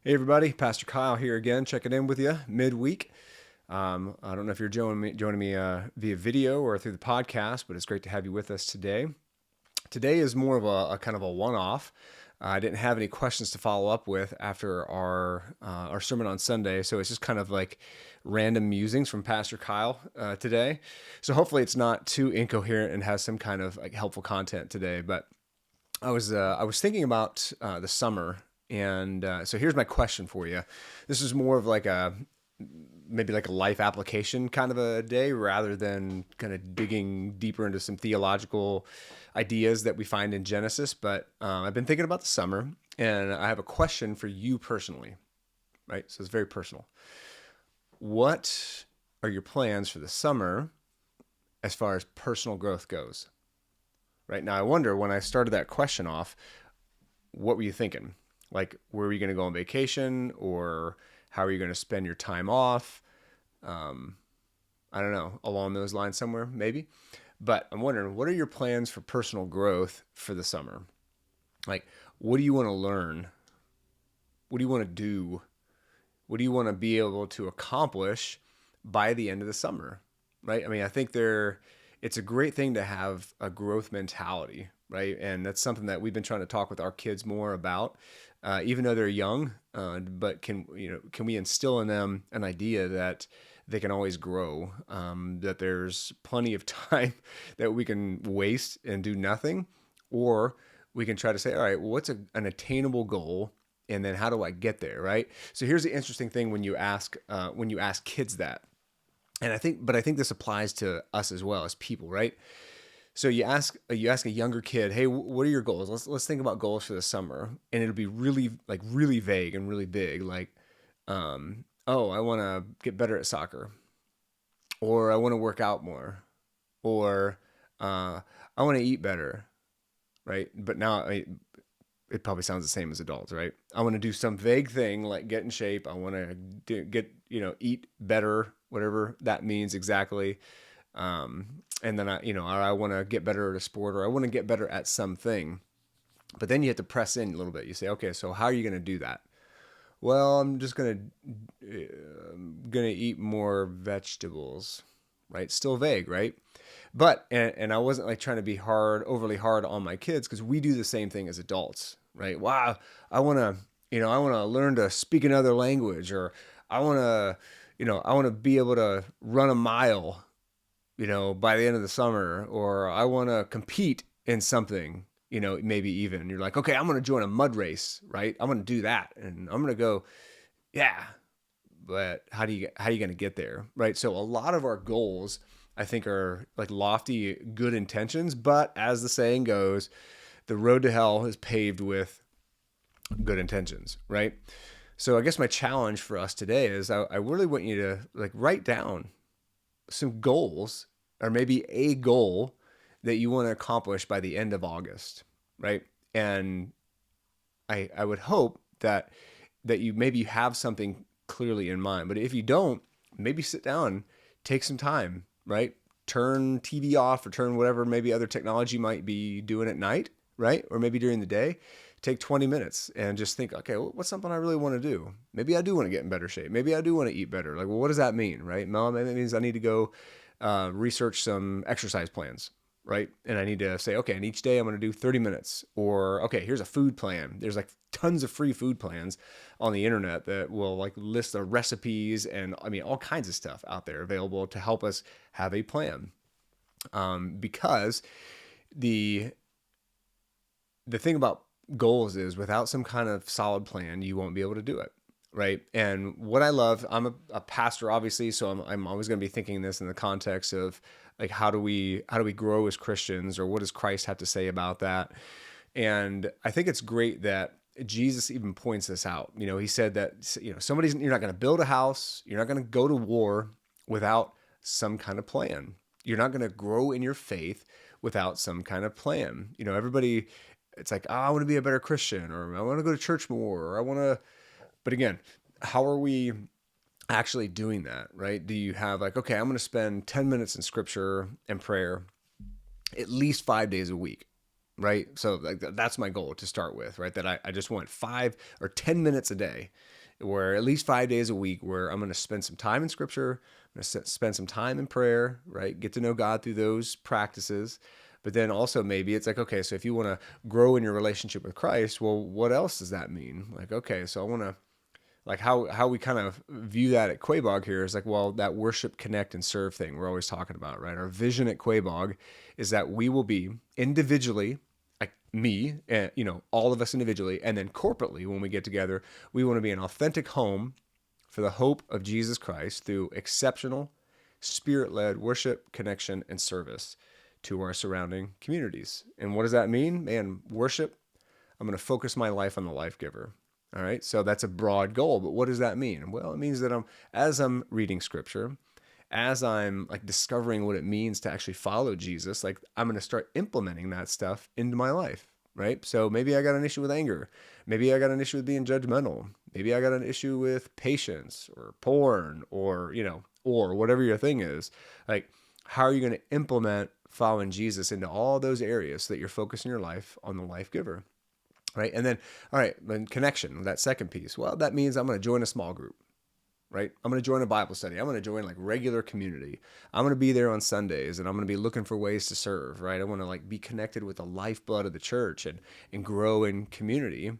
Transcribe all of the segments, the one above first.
Hey everybody, Pastor Kyle here again, checking in with you midweek. I don't know if you're joining me via video or through the podcast, but it's great to have you with us today. Today is more of a kind of a one-off. I didn't have any questions to follow up with after our sermon on Sunday, so it's just kind of like random musings from Pastor Kyle today. So hopefully it's not too incoherent and has some kind of like helpful content today. But I was thinking about the summer, and so here's my question for you. This is more of like a maybe like a life application kind of a day rather than kind of digging deeper into some theological ideas that we find in Genesis. But I've been thinking about the summer, and I have a question for you personally, right? So it's very personal. What are your plans for the summer as far as personal growth goes? Right now, I wonder when I started that question off, what were you thinking? Like, were you going to go on vacation, or how are you going to spend your time off? Um, I don't know, along those lines somewhere, maybe. But I'm wondering, what are your plans for personal growth for the summer? Like, what do you want to learn? What do you want to do? What do you want to be able to accomplish by the end of the summer? Right? I mean, I think it's a great thing to have a growth mentality, right? And that's something that we've been trying to talk with our kids more about, even though they're young. But can we instill in them an idea that they can always grow, that there's plenty of time that we can waste and do nothing, or we can try to say, all right, well, what's an attainable goal, and then how do I get there, right? So here's the interesting thing when you ask kids that, and I think this applies to us as well as people, right? So you ask a younger kid, hey, what are your goals? Let's think about goals for the summer, and it'll be really vague and really big, like, oh, I want to get better at soccer, or I want to work out more, or I want to eat better, right? But now it probably sounds the same as adults, right? I want to do some vague thing like get in shape. I want to get, eat better, whatever that means exactly. And then I want to get better at a sport, or I want to get better at something. But then you have to press in a little bit. You say, okay, so how are you going to do that? Well, I'm just gonna eat more vegetables, right? Still vague, right? But and I wasn't like trying to be overly hard on my kids, because we do the same thing as adults, right? Wow, I want to, I want to learn to speak another language, or I want to, I want to be able to run a mile, by the end of the summer, or I want to compete in something, maybe even you're like, okay, I'm going to join a mud race, right? I'm going to do that, and I'm going to go, yeah. But how are you going to get there, right? So a lot of our goals, I think, are like lofty, good intentions, but as the saying goes, the road to hell is paved with good intentions, right? So I guess my challenge for us today is I really want you to like write down some goals, or maybe a goal that you want to accomplish by the end of August, right? And I would hope that you have something clearly in mind. But if you don't, maybe sit down, take some time, right? Turn TV off, or turn whatever maybe other technology might be doing at night, right? Or maybe during the day. Take 20 minutes and just think, okay, well, what's something I really want to do? Maybe I do want to get in better shape. Maybe I do want to eat better. Like, well, what does that mean, right? Well, maybe it means I need to go research some exercise plans, right? And I need to say, okay, and each day I'm going to do 30 minutes. Or, okay, here's a food plan. There's like tons of free food plans on the internet that will like list the recipes, and I mean, all kinds of stuff out there available to help us have a plan. Because the the thing about goals is, without some kind of solid plan, you won't be able to do it. Right. And what I love, I'm a pastor, obviously, so I'm always going to be thinking this in the context of like, how do we grow as Christians, or what does Christ have to say about that? And I think it's great that Jesus even points this out. He said that, you're not going to build a house, you're not going to go to war without some kind of plan. You're not going to grow in your faith without some kind of plan. Everybody, it's like, oh, I want to be a better Christian, or I want to go to church more, or I want to. But again, how are we actually doing that, right? Do you have like, okay, I'm going to spend 10 minutes in scripture and prayer at least 5 days a week, right? So like that's my goal to start with, right? That I just want 5 or 10 minutes a day, where at least 5 days a week, where I'm going to spend some time in scripture, I'm going to spend some time in prayer, right? Get to know God through those practices. But then also maybe it's like, okay, so if you want to grow in your relationship with Christ, well, what else does that mean? Like, okay, so I want to, like how we kind of view that at Quabog here is like, well, that worship, connect, and serve thing we're always talking about, right? Our vision at Quabog is that we will be individually, like me, and all of us individually, and then corporately when we get together, we want to be an authentic home for the hope of Jesus Christ through exceptional, spirit-led worship, connection, and service to our surrounding communities. And what does that mean? Man, worship. I'm going to focus my life on the life giver. All right. So that's a broad goal, but what does that mean? Well, it means that as I'm reading scripture, as I'm like discovering what it means to actually follow Jesus, like I'm going to start implementing that stuff into my life. Right. So maybe I got an issue with anger. Maybe I got an issue with being judgmental. Maybe I got an issue with patience or porn or, or whatever your thing is. Like, how are you going to implement following Jesus into all those areas so that you're focusing your life on the life giver? Right. And then, all right, then connection, that second piece. Well, that means I'm going to join a small group, right? I'm going to join a Bible study. I'm going to join like regular community. I'm going to be there on Sundays and I'm going to be looking for ways to serve, right? I want to like be connected with the lifeblood of the church and grow in community.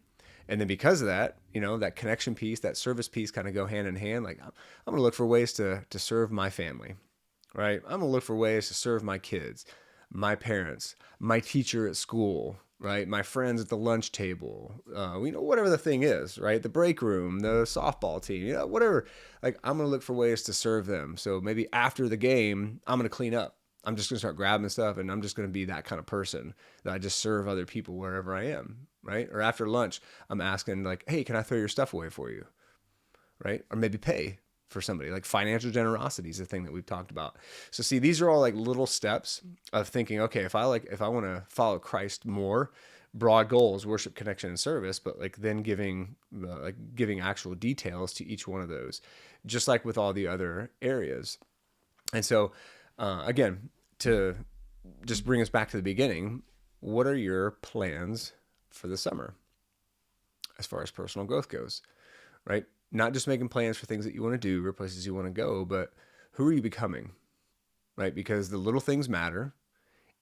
And then because of that, that connection piece, that service piece kind of go hand in hand. Like I'm going to look for ways to serve my family, right? I'm going to look for ways to serve my kids, my parents, my teacher at school, right? My friends at the lunch table, whatever the thing is, right? The break room, the softball team, whatever. Like I'm going to look for ways to serve them. So maybe after the game, I'm going to clean up. I'm just going to start grabbing stuff and I'm just going to be that kind of person that I just serve other people wherever I am, right? Or after lunch, I'm asking like, hey, can I throw your stuff away for you? Right? Or maybe pay for somebody. Like financial generosity is a thing that we've talked about. So see, these are all like little steps of thinking, okay, if I want to follow Christ more, broad goals, worship, connection, and service, but like then giving actual details to each one of those, just like with all the other areas. And so, again, to just bring us back to the beginning, what are your plans for the summer as far as personal growth goes, right? Not just making plans for things that you want to do or places you want to go, but who are you becoming, right? Because the little things matter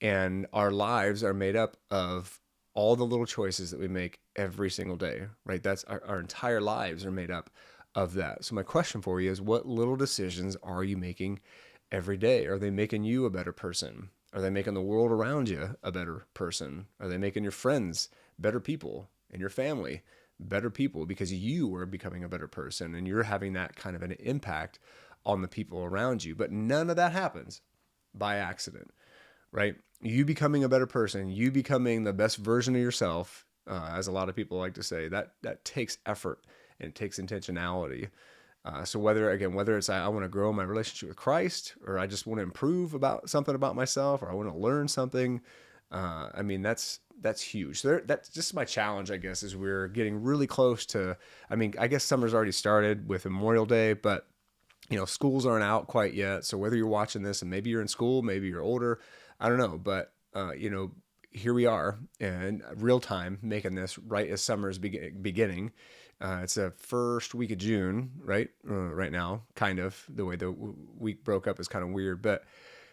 and our lives are made up of all the little choices that we make every single day, right? That's our entire lives are made up of that. So my question for you is, what little decisions are you making every day? Are they making you a better person? Are they making the world around you a better person? Are they making your friends better people and your family better people because you are becoming a better person and you're having that kind of an impact on the people around you? But none of that happens by accident, right? You becoming a better person, you becoming the best version of yourself, as a lot of people like to say, that takes effort and it takes intentionality. So whether it's I want to grow my relationship with Christ, or I just want to improve about something about myself, or I want to learn something, that's huge. So that's just my challenge, I guess, is we're getting really close to, I guess summer's already started with Memorial Day, but schools aren't out quite yet. So whether you're watching this and maybe you're in school, maybe you're older, I don't know, but here we are in real time making this right as summer's beginning. It's the first week of June, right? Right now, kind of the way the week broke up is kind of weird. But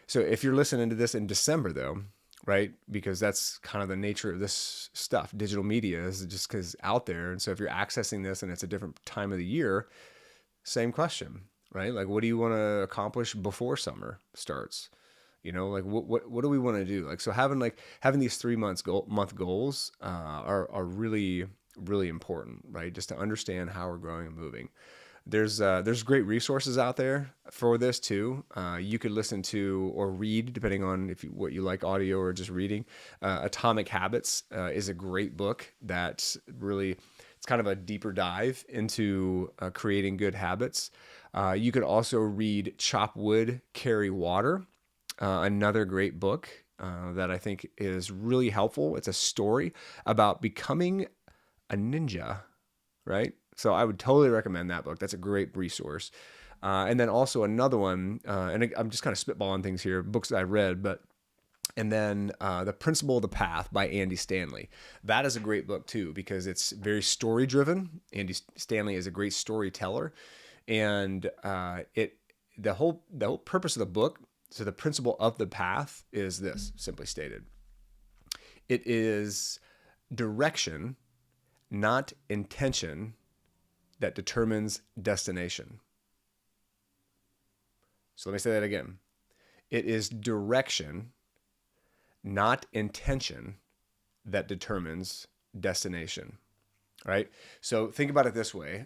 so if you're listening to this in December though, right? Because that's kind of the nature of this stuff. Digital media is just because out there. And so if you're accessing this and it's a different time of the year, same question, right? Like, what do you want to accomplish before summer starts? Like what do we want to do? Like, so having these 3 month goals are really, really important, right? Just to understand how we're growing and moving. There's great resources out there for this too. You could listen to or read, depending on what you like, audio or just reading. Atomic Habits is a great book that really, it's kind of a deeper dive into creating good habits. You could also read Chop Wood, Carry Water, another great book that I think is really helpful. It's a story about becoming a ninja, right? So I would totally recommend that book. That's a great resource. And then also another one, and I'm just kind of spitballing things here, books that I read, but And then The Principle of the Path by Andy Stanley. That is a great book too, because it's very story driven. Andy Stanley is a great storyteller, and the whole purpose of the book. So the principle of the path is this, simply stated: it is direction, not intention, that determines destination. So let me say that again. It is direction, not intention, that determines destination, right? So think about it this way.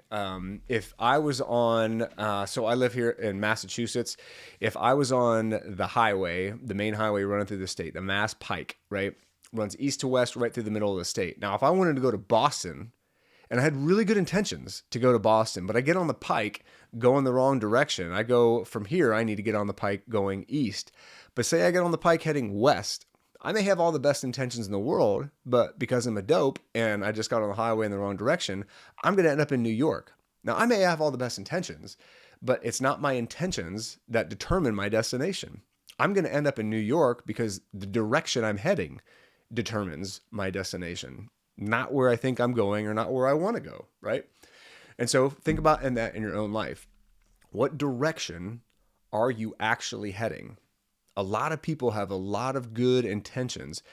If I was on, so I live here in Massachusetts. If I was on the highway, the main highway running through the state, the Mass Pike, right? Runs east to west right through the middle of the state. Now, if I wanted to go to Boston, and I had really good intentions to go to Boston, but I get on the Pike going the wrong direction. I go from here, I need to get on the Pike going east. But say I get on the Pike heading west. I may have all the best intentions in the world, but because I'm a dope and I just got on the highway in the wrong direction, I'm going to end up in New York. Now, I may have all the best intentions, but it's not my intentions that determine my destination. I'm going to end up in New York because the direction I'm heading determines my destination, not where I think I'm going or not where I want to go, right? And so think about that in your own life. What direction are you actually heading? A lot of people have a lot of good intentions,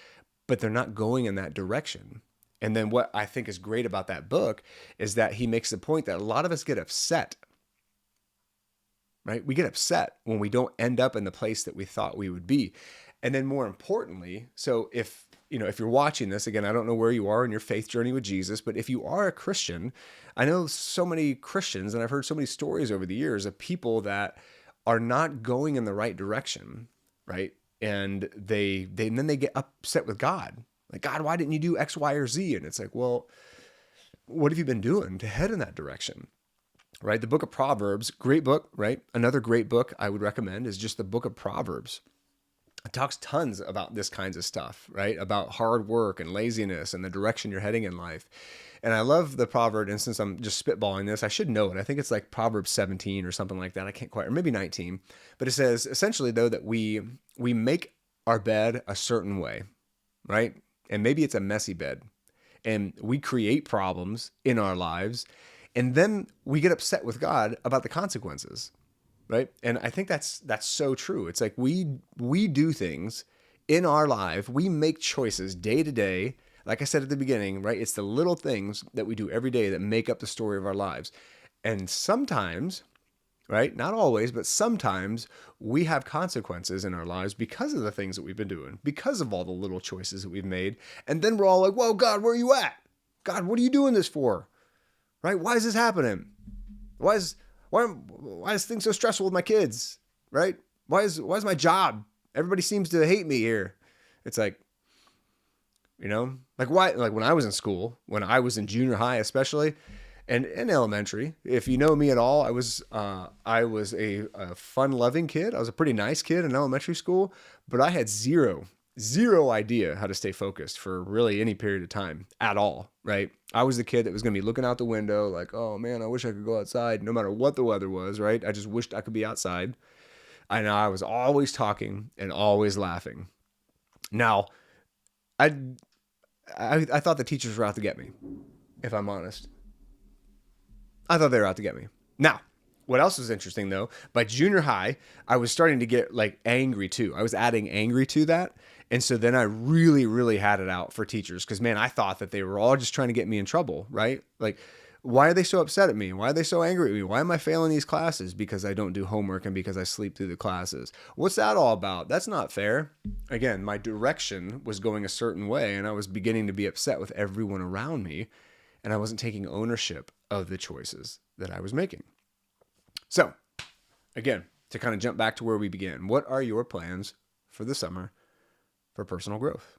but they're not going in that direction. And then what I think is great about that book is that he makes the point that a lot of us get upset, right? We get upset when we don't end up in the place that we thought we would be. And then more importantly, so if you're watching this, again, I don't know where you are in your faith journey with Jesus, but if you are a Christian, I know so many Christians, and I've heard so many stories over the years of people that are not going in the right direction, right? And then they get upset with God. Like, God, why didn't you do X, Y, or Z? And it's like, well, what have you been doing to head in that direction? Right? The book of Proverbs, great book, right? Another great book I would recommend is just the book of Proverbs. It talks tons about this kinds of stuff, right? About hard work and laziness and the direction you're heading in life. And I love the proverb, and since I'm just spitballing this, I should know it. I think it's like Proverbs 17 or something like that. I can't quite, or maybe 19. But it says essentially though that we make our bed a certain way, right? And maybe it's a messy bed. And we create problems in our lives, and then we get upset with God about the consequences. Right. And I think that's so true. It's like we do things in our life. We make choices day to day. Like I said at the beginning, right? It's the little things that we do every day that make up the story of our lives. And sometimes, right? Not always, but sometimes we have consequences in our lives because of the things that we've been doing, because of all the little choices that we've made. And then we're all like, whoa, God, where are you at? God, what are you doing this for? Right? Why is this happening? Why is things so stressful with my kids, right? Why is my job? Everybody seems to hate me here. It's like, like why? Like when I was in school, when I was in junior high, especially, and in elementary, if you know me at all, I was a fun-loving kid. I was a pretty nice kid in elementary school, but I had zero idea how to stay focused for really any period of time at all, right? I was the kid that was going to be looking out the window like, oh man, I wish I could go outside no matter what the weather was, right? I just wished I could be outside. And I was always talking and always laughing. Now, I thought the teachers were out to get me, if I'm honest. I thought they were out to get me. Now, what else is interesting though, by junior high, I was starting to get like angry too. I was adding angry to that. And so then I really, really had it out for teachers because, man, I thought that they were all just trying to get me in trouble, right? Like, why are they so upset at me? Why are they so angry at me? Why am I failing these classes? Because I don't do homework and because I sleep through the classes. What's that all about? That's not fair. Again, my direction was going a certain way and I was beginning to be upset with everyone around me and I wasn't taking ownership of the choices that I was making. So, again, to kind of jump back to where we began, what are your plans for the summer for personal growth,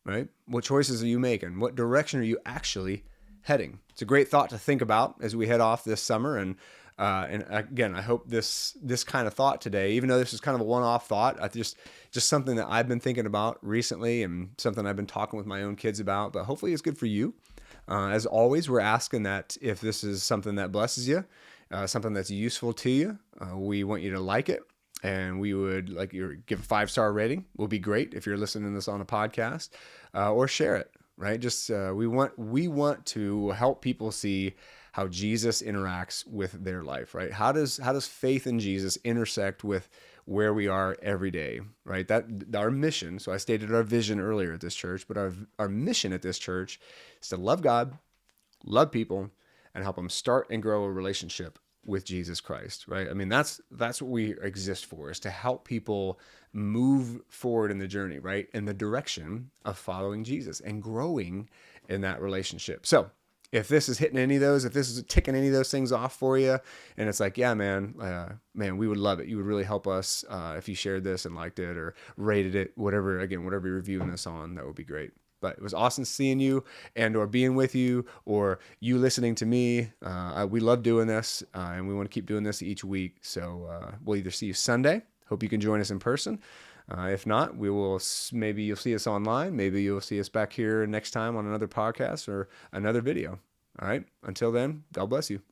right? What choices are you making? What direction are you actually heading? It's a great thought to think about as we head off this summer. And again, I hope this kind of thought today, even though this is kind of a one-off thought, just something that I've been thinking about recently and something I've been talking with my own kids about, but hopefully it's good for you. As always, we're asking that if this is something that blesses you, something that's useful to you, we want you to like it. and we would like you give a 5-star rating. Will be great if you're listening to this on a podcast, or share it. Right? Just we want to help people see how Jesus interacts with their life. Right? How does faith in Jesus intersect with where we are every day? Right? That our mission. So I stated our vision earlier at this church, but our mission at this church is to love God, love people, and help them start and grow a relationship with Jesus Christ, right? I mean, that's what we exist for, is to help people move forward in the journey, right? In the direction of following Jesus and growing in that relationship. So if this is hitting any of those, if this is ticking any of those things off for you, and it's like, yeah, man, we would love it. You would really help us if you shared this and liked it or rated it, whatever you're reviewing this on, that would be great. But it was awesome seeing you and or being with you or you listening to me. We love doing this, and we want to keep doing this each week. So we'll either see you Sunday. Hope you can join us in person. If not, maybe you'll see us online. Maybe you'll see us back here next time on another podcast or another video. All right. Until then, God bless you.